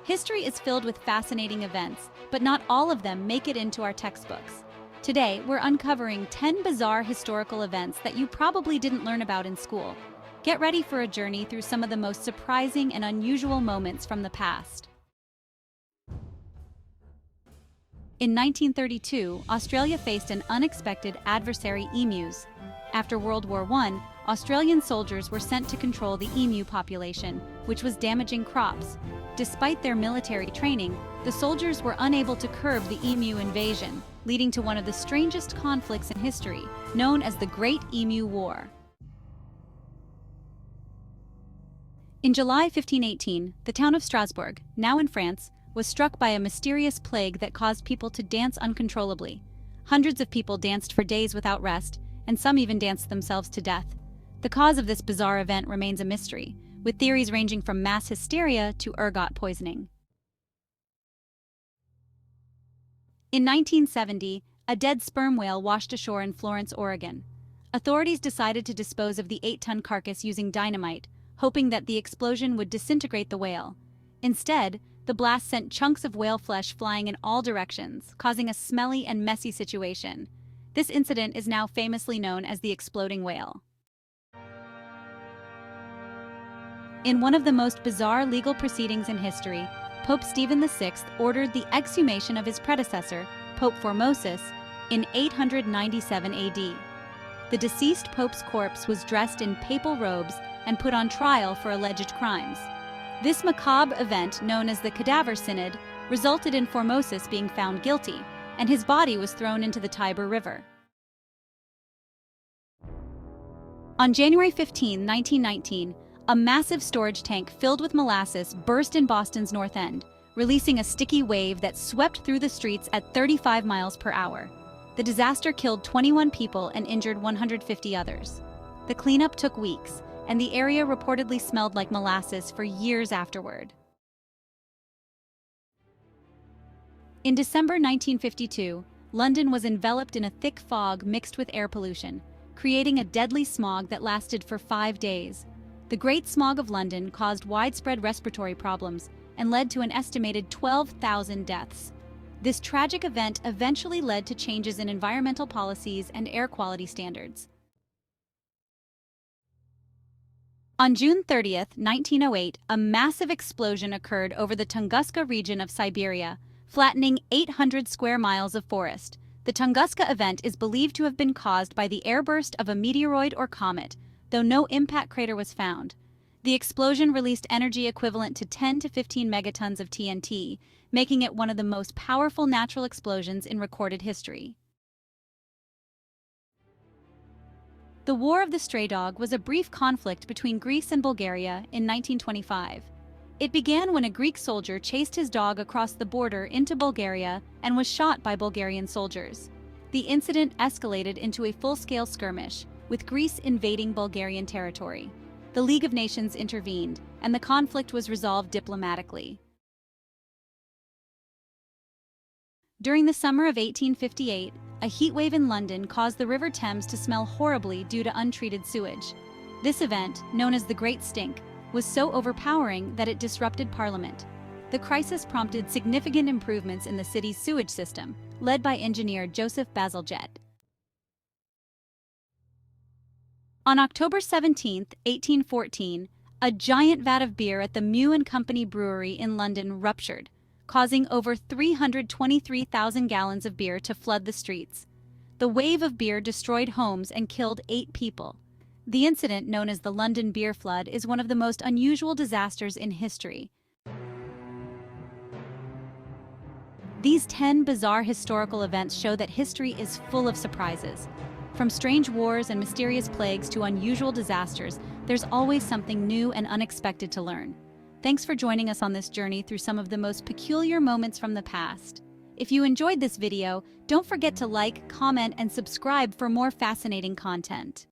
History is filled with fascinating events, but not all of them make it into our textbooks. Today, we're uncovering 10 bizarre historical events that you probably didn't learn about in school. Get ready for a journey through some of the most surprising and unusual moments from the past. In 1932, Australia faced an unexpected adversary: emus. After World War I, Australian soldiers were sent to control the emu population, which was damaging crops. Despite their military training, the soldiers were unable to curb the emu invasion, leading to one of the strangest conflicts in history, known as the Great Emu War. In July 1518, the town of Strasbourg, now in France, was struck by a mysterious plague that caused people to dance uncontrollably. Hundreds of people danced for days without rest, and some even danced themselves to death. The cause of this bizarre event remains a mystery, with theories ranging from mass hysteria to ergot poisoning. In 1970, a dead sperm whale washed ashore in Florence, Oregon. Authorities decided to dispose of the 8-ton carcass using dynamite, hoping that the explosion would disintegrate the whale. Instead, the blast sent chunks of whale flesh flying in all directions, causing a smelly and messy situation. This incident is now famously known as the exploding whale. In one of the most bizarre legal proceedings in history, Pope Stephen VI ordered the exhumation of his predecessor, Pope Formosus, in 897 AD. The deceased pope's corpse was dressed in papal robes and put on trial for alleged crimes. This macabre event, known as the Cadaver Synod, resulted in Formosus being found guilty, and his body was thrown into the Tiber River. On January 15, 1919, a massive storage tank filled with molasses burst in Boston's North End, releasing a sticky wave that swept through the streets at 35 miles per hour. The disaster killed 21 people and injured 150 others. The cleanup took weeks, and the area reportedly smelled like molasses for years afterward. In December 1952, London was enveloped in a thick fog mixed with air pollution, creating a deadly smog that lasted for 5 days. The Great Smog of London caused widespread respiratory problems and led to an estimated 12,000 deaths. This tragic event eventually led to changes in environmental policies and air quality standards. On June 30, 1908, a massive explosion occurred over the Tunguska region of Siberia, flattening 800 square miles of forest. The Tunguska event is believed to have been caused by the airburst of a meteoroid or comet, though no impact crater was found. The explosion released energy equivalent to 10 to 15 megatons of TNT, making it one of the most powerful natural explosions in recorded history. The War of the Stray Dog was a brief conflict between Greece and Bulgaria in 1925. It began when a Greek soldier chased his dog across the border into Bulgaria and was shot by Bulgarian soldiers. The incident escalated into a full-scale skirmish, with Greece invading Bulgarian territory. The League of Nations intervened, and the conflict was resolved diplomatically. During the summer of 1858, a heatwave in London caused the River Thames to smell horribly due to untreated sewage. This event, known as the Great Stink, was so overpowering that it disrupted Parliament. The crisis prompted significant improvements in the city's sewage system, led by engineer Joseph Bazalgette. On October 17, 1814, a giant vat of beer at the Mew and Company Brewery in London ruptured, causing over 323,000 gallons of beer to flood the streets. The wave of beer destroyed homes and killed 8 people. The incident, known as the London Beer Flood, is one of the most unusual disasters in history. These 10 bizarre historical events show that history is full of surprises. From strange wars and mysterious plagues to unusual disasters, there's always something new and unexpected to learn. Thanks for joining us on this journey through some of the most peculiar moments from the past. If you enjoyed this video, don't forget to like, comment, and subscribe for more fascinating content.